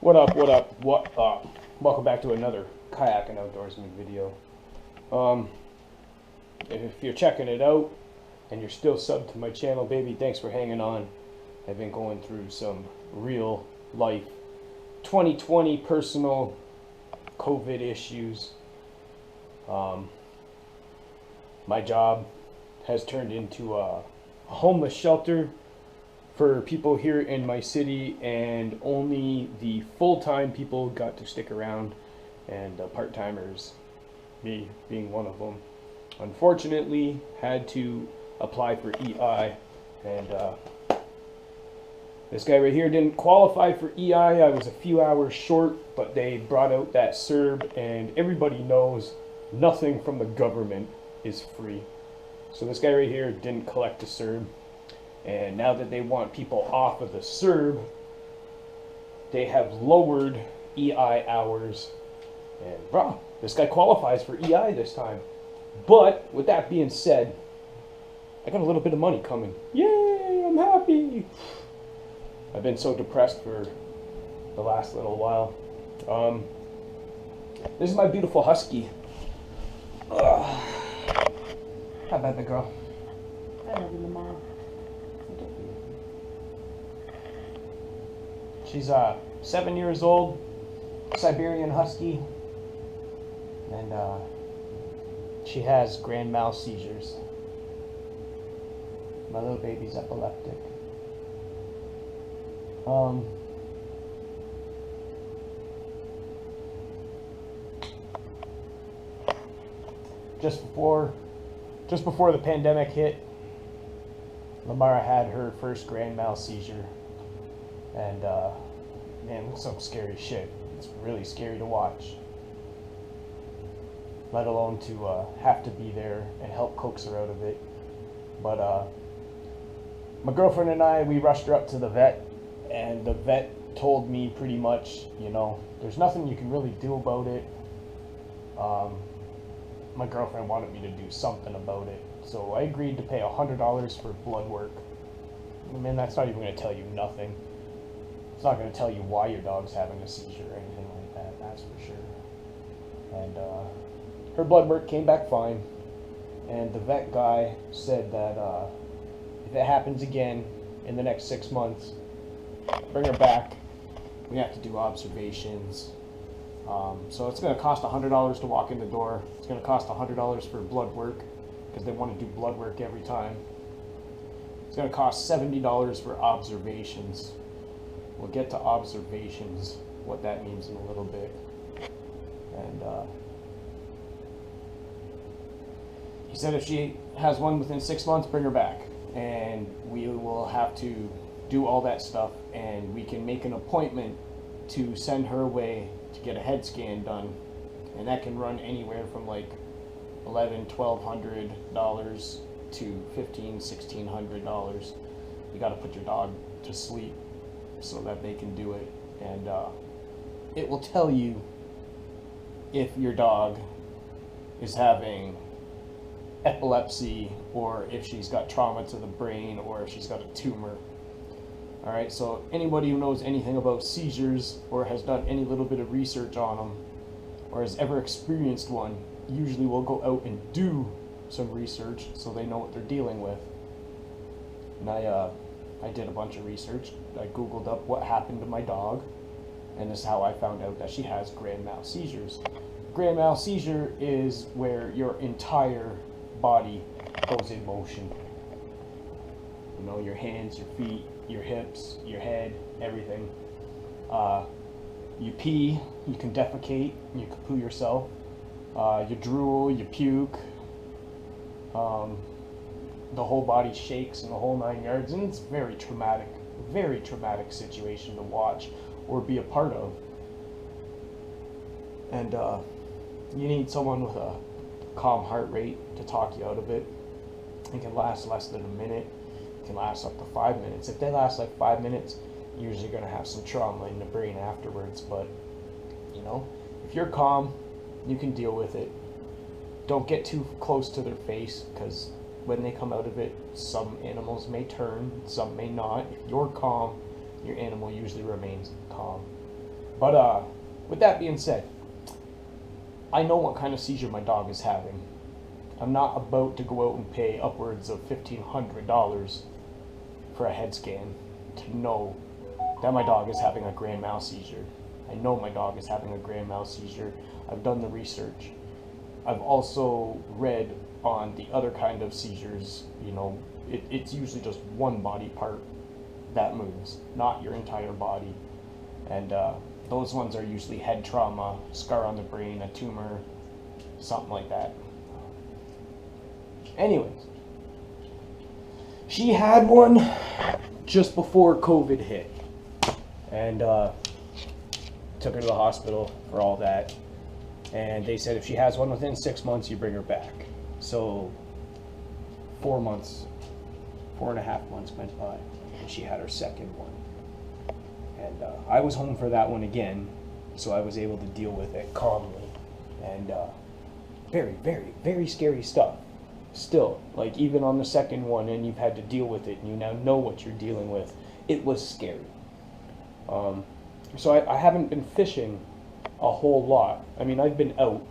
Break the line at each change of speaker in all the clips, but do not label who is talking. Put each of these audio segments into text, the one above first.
What up, what up, what up? Welcome back to another kayak and outdoorsman video. Um, if you're checking it out and you're still subbed to my channel, baby, thanks for hanging on. I've been going through some real life 2020 personal COVID issues. My job has turned into a homeless shelter for people here in my city, and only the full-time people got to stick around, and part-timers, me being one of them, unfortunately had to apply for EI, and this guy right here didn't qualify for EI. I was a few hours short, but they brought out that CERB, and everybody knows nothing from the government is free. So this guy right here didn't collect a CERB. And now that they want people off of the CERB, they have lowered EI hours. And bro, this guy qualifies for EI this time. But with that being said, I got a little bit of money coming. Yay, I'm happy. I've been so depressed for the last little while. This is my beautiful husky. Ugh. How about the girl?
I love you, Mama.
She's 7 years old, Siberian Husky, and she has grand mal seizures. My little baby's epileptic. Just before the pandemic hit, Lamara had her first grand mal seizure. And man, some scary shit. It's really scary to watch, let alone to have to be there and help coax her out of it. But my girlfriend and I, we rushed her up to the vet, and the vet told me pretty much, you know, there's nothing you can really do about it. My girlfriend wanted me to do something about it, so I agreed to pay $100 for blood work. I mean, that's not even going to tell you nothing. It's not going to tell you why your dog's having a seizure or anything like that, that's for sure. And her blood work came back fine, and the vet guy said that if it happens again in the next 6 months, bring her back. We have to do observations. So it's going to cost $100 to walk in the door. It's going to cost $100 for blood work, because they want to do blood work every time. It's going to cost $70 for observations. We'll get to observations, what that means in a little bit. And he said if she has one within 6 months, bring her back. And we will have to do all that stuff, and we can make an appointment to send her away to get a head scan done. And that can run anywhere from like $1,200 to $1,600. You got to put your dog to sleep so that they can do it, and it will tell you if your dog is having epilepsy, or if she's got trauma to the brain, or if she's got a tumor. Alright, so anybody who knows anything about seizures, or has done any little bit of research on them, or has ever experienced one, usually will go out and do some research so they know what they're dealing with. And I did a bunch of research. I googled up what happened to my dog, and this is how I found out that she has grand mal seizures. Grand mal seizure is where your entire body goes in motion. You know, your hands, your feet, your hips, your head, everything. You pee, you can defecate, you can poo yourself. You drool, you puke. The whole body shakes in the whole 9 yards, and it's very traumatic situation to watch or be a part of. And you need someone with a calm heart rate to talk you out of it. It can last less than a minute. It can last up to 5 minutes. If they last like 5 minutes, you're usually going to have some trauma in the brain afterwards. But, you know, if you're calm, you can deal with it. Don't get too close to their face, because when they come out of it, some animals may turn, some may not. If you're calm, your animal usually remains calm. But with that being said, I know what kind of seizure my dog is having. I'm not about to go out and pay upwards of $1,500 for a head scan to know that my dog is having a grand mal seizure. I know my dog is having a grand mal seizure. I've done the research. I've also read on the other kind of seizures. You know, it's usually just one body part that moves, not your entire body. And those ones are usually head trauma, scar on the brain, a tumor, something like that. Anyways, she had one just before COVID hit, and took her to the hospital for all that. And they said if she has one within 6 months, you bring her back. So 4 months, 4.5 months went by, and she had her second one. And I was home for that one again, so I was able to deal with it calmly. And very, very, very scary stuff. Still, like even on the second one, and you've had to deal with it, and you now know what you're dealing with, it was scary. So I haven't been fishing a whole lot. I mean, I've been out,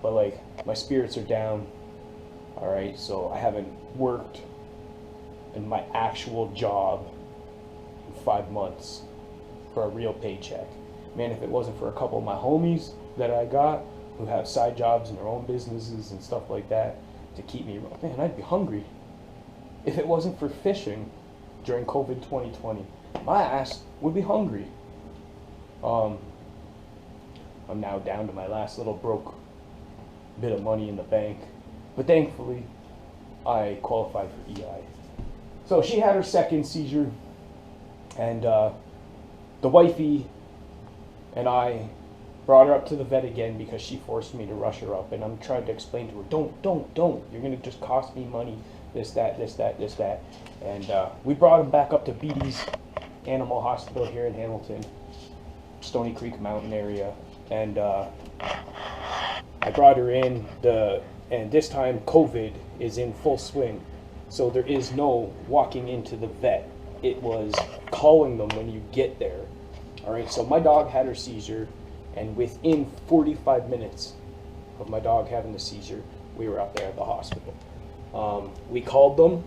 but like my spirits are down. All right, so I haven't worked in my actual job in 5 months for a real paycheck. Man, if it wasn't for a couple of my homies that I got who have side jobs and their own businesses and stuff like that to keep me, man, I'd be hungry. If it wasn't for fishing during COVID 2020, my ass would be hungry. I'm now down to my last little broke bit of money in the bank, but thankfully I qualified for EI. So she had her second seizure, and the wifey and I brought her up to the vet again because she forced me to rush her up, and I'm trying to explain to her, don't, you're gonna just cost me money, this, that. And we brought him back up to Beatty's Animal Hospital here in Hamilton, Stony Creek Mountain area, and I brought her in, and this time COVID is in full swing, so there is no walking into the vet. It was calling them when you get there. All right, so my dog had her seizure, and within 45 minutes of my dog having the seizure, we were up there at the hospital. We called them.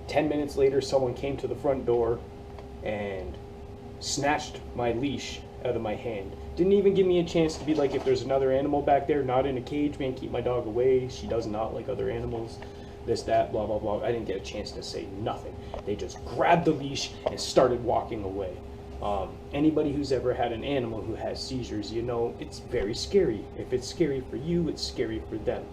10 minutes later, someone came to the front door and snatched my leash out of my hand. Didn't even give me a chance to be like, if there's another animal back there, not in a cage, man, keep my dog away. She does not like other animals. This, that, blah, blah, blah. I didn't get a chance to say nothing. They just grabbed the leash and started walking away. Anybody who's ever had an animal who has seizures, you know, it's very scary. If it's scary for you, it's scary for them.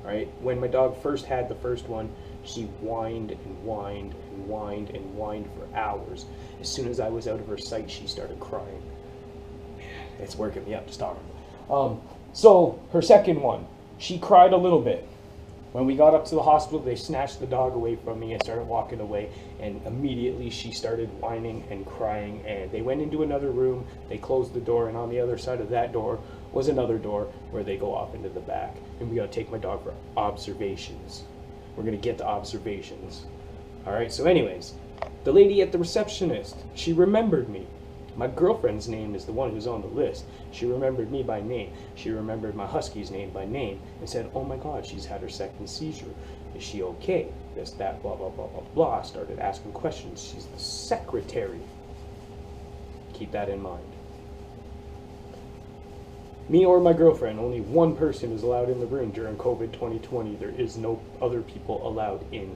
Right? When my dog first had the first one, she whined and whined and whined and whined for hours. As soon as I was out of her sight, she started crying. It's working me up to start. So her second one, she cried a little bit. When we got up to the hospital, they snatched the dog away from me and started walking away, and immediately she started whining and crying, and they went into another room, they closed the door, and on the other side of that door was another door where they go off into the back, and we gotta take my dog for observations. We're gonna get to observations. All right, so anyways, the lady at the receptionist, she remembered me. My girlfriend's name is the one who's on the list. She remembered me by name. She remembered my husky's name by name and said, oh my God, she's had her second seizure. Is she okay? This, that, blah, blah, blah, blah, blah. Started asking questions. She's the secretary. Keep that in mind. Me or my girlfriend, only one person is allowed in the room during COVID 2020. There is no other people allowed in.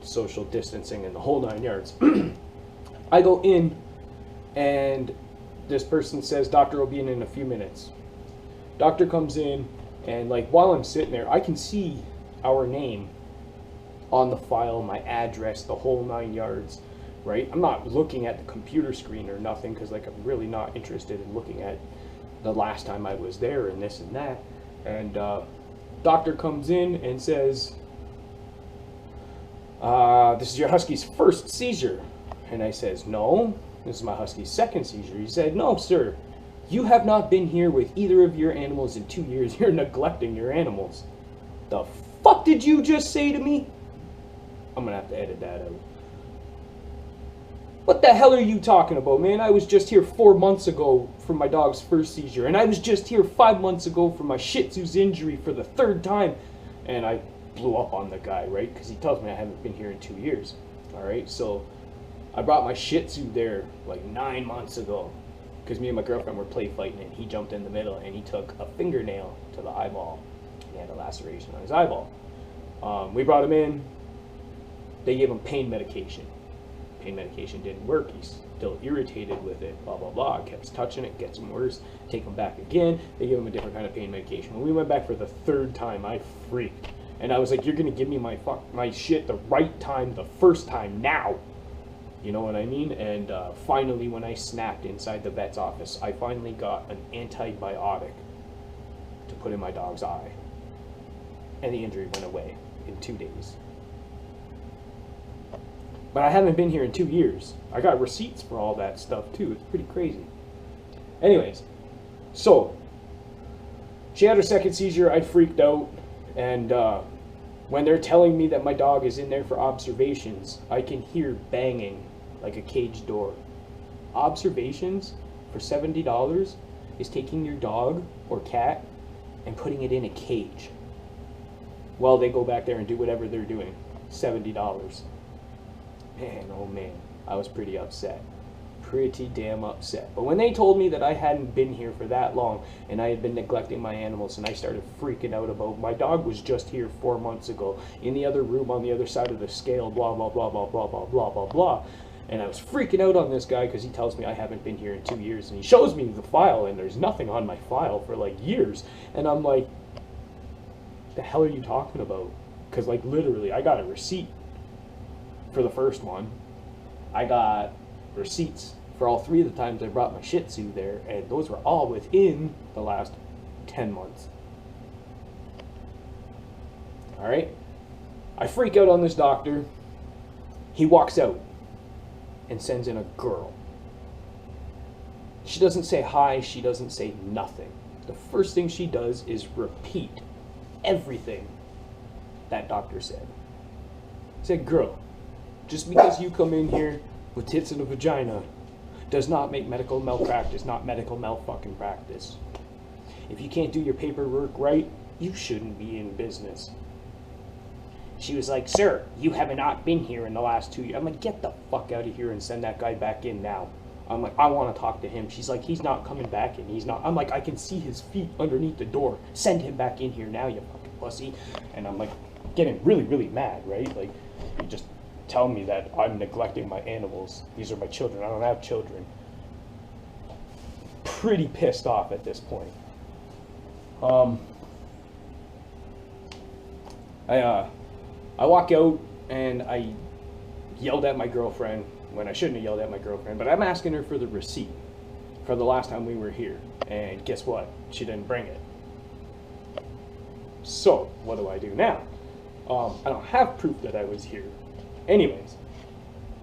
Social distancing and the whole 9 yards. I go in, and this person says, doctor will be in a few minutes. Doctor comes in, and like while I'm sitting there, I can see our name on the file, my address, the whole 9 yards, right? I'm not looking at the computer screen or nothing, because like I'm really not interested in looking at the last time I was there and this and that. And doctor comes in and says, this is your husky's first seizure. And I says, no, this is my husky's second seizure. He said, no, sir, you have not been here with either of your animals in 2 years. You're neglecting your animals. The fuck did you just say to me? I'm gonna have to edit that out.
What the hell are you talking about, man? I was just here 4 months ago for my dog's first seizure, and I was just here 5 months ago for my Shih Tzu's injury for the 3rd time. And I blew up on the guy, right? Because he tells me I haven't been here in 2 years. All right, so I brought my Shih Tzu there like 9 months ago because me and my girlfriend were play fighting, and he jumped in the middle and he took a fingernail to the eyeball. He had a laceration on his eyeball. We brought him in. They gave him pain medication. Pain medication didn't work. He's still irritated with it, blah, blah, blah. Kept touching it, gets him worse. Take him back again. They give him a different kind of pain medication. When we went back for the 3rd time, I freaked. And I was like, you're going to give me my shit the right time, the first time, now. You know what I mean? And finally, when I snapped inside the vet's office, I finally got an antibiotic to put in my dog's eye. And the injury went away in 2 days. But I haven't been here in 2 years. I got receipts for all that stuff too. It's pretty crazy. Anyways, so she had her 2nd seizure. I freaked out. And when they're telling me that my dog is in there for observations, I can hear banging like a cage door. Observations for $70 is taking your dog or cat and putting it in a cage while they go back there and do whatever they're doing. $70. Man, oh man, I was pretty upset. Pretty damn upset. But when they told me that I hadn't been here for that long and I had been neglecting my animals, and I started freaking out about my dog was just here 4 months ago in the other room on the other side of the scale, blah, blah, blah, blah, blah, blah, blah, blah, blah. And I was freaking out on this guy because he tells me I haven't been here in 2 years, and he shows me the file and there's nothing on my file for like years. And I'm like, the hell are you talking about? Because like literally I got a receipt for the first one. I got receipts for all 3 of the times I brought my Shih Tzu there, and those were all within the last 10 months. All right? I freak out on this doctor. He walks out and sends in a girl. She doesn't say hi, she doesn't say nothing. The first thing she does is repeat everything that doctor said. Said, girl, just because you come in here with tits and a vagina does not make medical malpractice, not medical malfucking practice. If you can't do your paperwork right, you shouldn't be in business. She was like, sir, you have not been here in the last 2 years. I'm like, get the fuck out of here and send that guy back in now. I'm like, I want to talk to him. She's like, he's not coming back in. He's not. I'm like, I can see his feet underneath the door. Send him back in here now, you fucking pussy. And I'm like, getting really, really mad, right? Like, you just tell me that I'm neglecting my animals. These are my children. I don't have children. Pretty pissed off at this point. I walk out and I yelled at my girlfriend when I shouldn't have yelled at my girlfriend, but I'm asking her for the receipt for the last time we were here, and guess what? She didn't bring it. So, what do I do now? I don't have proof that I was here. Anyways,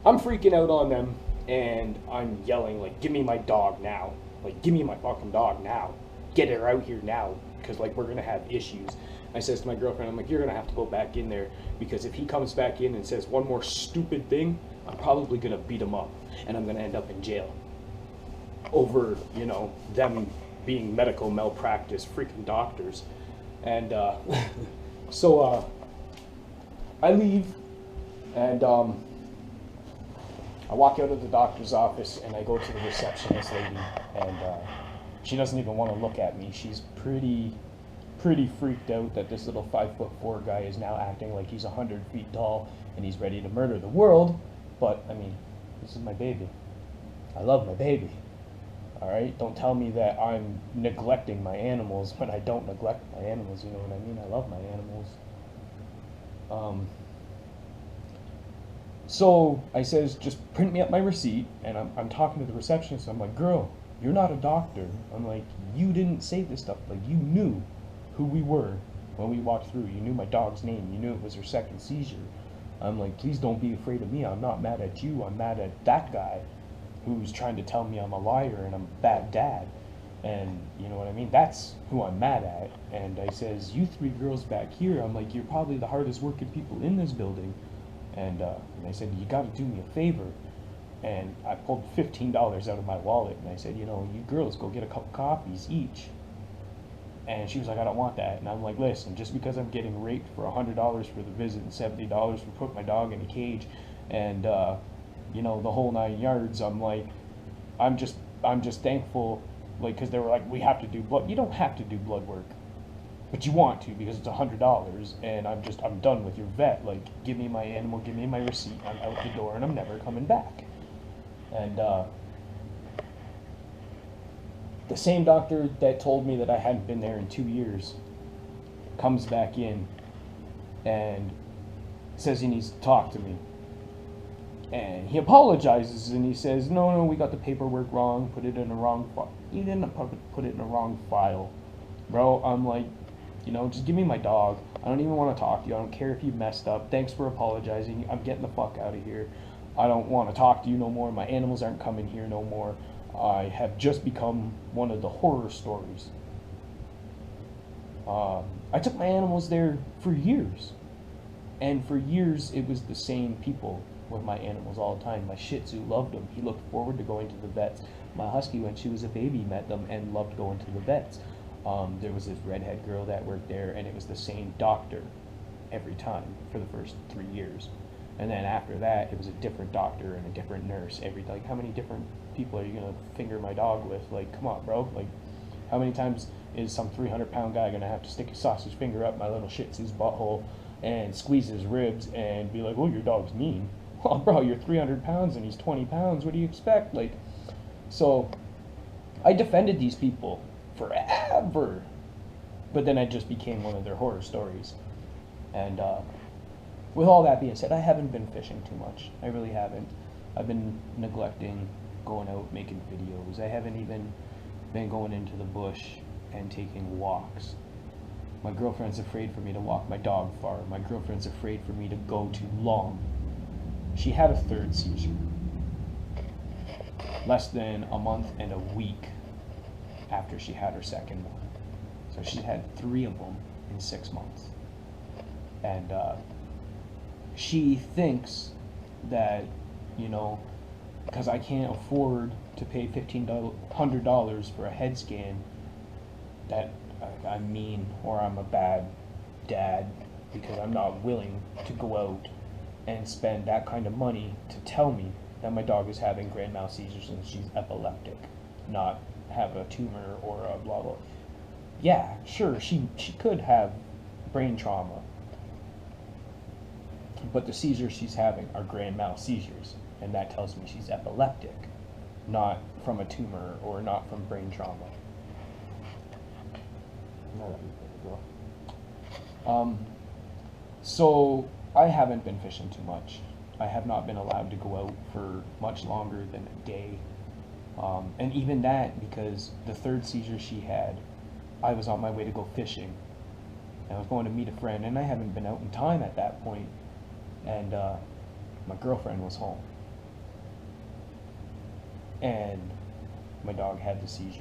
I'm freaking out on them, and I'm yelling, like, give me my dog now. Like, give me my fucking dog now. Get her out here now, because, like, we're going to have issues. I says to my girlfriend, I'm like, you're going to have to go back in there, because if he comes back in and says one more stupid thing, I'm probably going to beat him up, and I'm going to end up in jail. Over, you know, them being medical malpractice freaking doctors. And, so, I leave, and, I walk out of the doctor's office, and I go to the receptionist lady, and, she doesn't even want to look at me. She's pretty freaked out that this little 5'4" guy is now acting like he's 100 feet tall and he's ready to murder the world. But, I mean, this is my baby. I love my baby. Alright? Don't tell me that I'm neglecting my animals when I don't neglect my animals, you know what I mean? I love my animals. So I says, just print me up my receipt, and I'm talking to the receptionist. I'm like, girl, you're not a doctor. I'm like, you didn't say this stuff. Like, you knew who we were when we walked through. You knew my dog's name. You knew it was her second seizure. I'm like, please don't be afraid of me. I'm not mad at you. I'm mad at that guy who's trying to tell me I'm a liar and I'm a bad dad. And you know what I mean? That's who I'm mad at. And I says, you three girls back here, I'm like, you're probably the hardest working people in this building. And I said, you got to do me a favor.
And I pulled $15 out of my wallet and I said, you know, you girls go get a couple copies each. And she was like, I don't want that. And I'm like, listen, just because I'm getting raped for $100 for the visit and $70 for putting my dog in a cage and, you know, the whole 9 yards, I'm like, I'm just thankful, like, because they were like, we have to do blood. You don't have to do blood work, but you want to because it's $100. And I'm done with your vet. Like, give me my animal, give me my receipt. I'm out the door and I'm never coming back. And, the same doctor that told me that I hadn't been there in 2 years comes back in and says he needs to talk to me. And he apologizes and he says, no, we got the paperwork wrong, put it in the wrong file. You didn't put it in the wrong file. Bro, I'm like, you know, just give me my dog. I don't even want to talk to you. I don't care if you messed up. Thanks for apologizing. I'm getting the fuck out of here. I don't want to talk to you no more. My animals aren't coming here no more. I have just become one of the horror stories. I took my animals there for years. And for years, it was the same people with my animals all the time. My Shih Tzu loved them. He looked forward to going to the vets. My Husky, when she was a baby, met them and loved going to the vets. There was this redhead girl that worked there, and it was the same doctor every time for the first 3 years. And then after that, it was a different doctor and a different nurse. Like, how many different people are you going to finger my dog with? Like, come on, bro. Like, how many times is some 300-pound guy going to have to stick his sausage finger up my little Shih Tzu's butthole and squeeze his ribs and be like, oh, your dog's mean? Well, bro, you're 300 pounds and he's 20 pounds. What do you expect? Like, so I defended these people forever. But then I just became one of their horror stories. And, with all that being said, I haven't been fishing too much. I really haven't. I've been neglecting going out making videos. I haven't even been going into the bush and taking walks. My girlfriend's afraid for me to walk my dog far. My girlfriend's afraid for me to go too long. She had a third seizure. Less than a month and a week after she had her second one. So she had 3 of them in 6 months. And, she thinks that, you know, because I can't afford to pay $1,500 for a head scan, that I'm mean or I'm a bad dad because I'm not willing to go out and spend that kind of money to tell me that my dog is having grand mal seizures and she's epileptic, not have a tumor or a blah blah. Yeah, sure, she could have brain trauma. But the seizures she's having are grand mal seizures, and that tells me she's epileptic, not from a tumor or not from brain trauma. So I haven't been fishing too much. I have not been allowed to go out for much longer than a day. And even that, because the third seizure she had, I was on my way to go fishing. I was going to meet a friend, and I haven't been out in time at that point. And my girlfriend was home. And my dog had the seizure.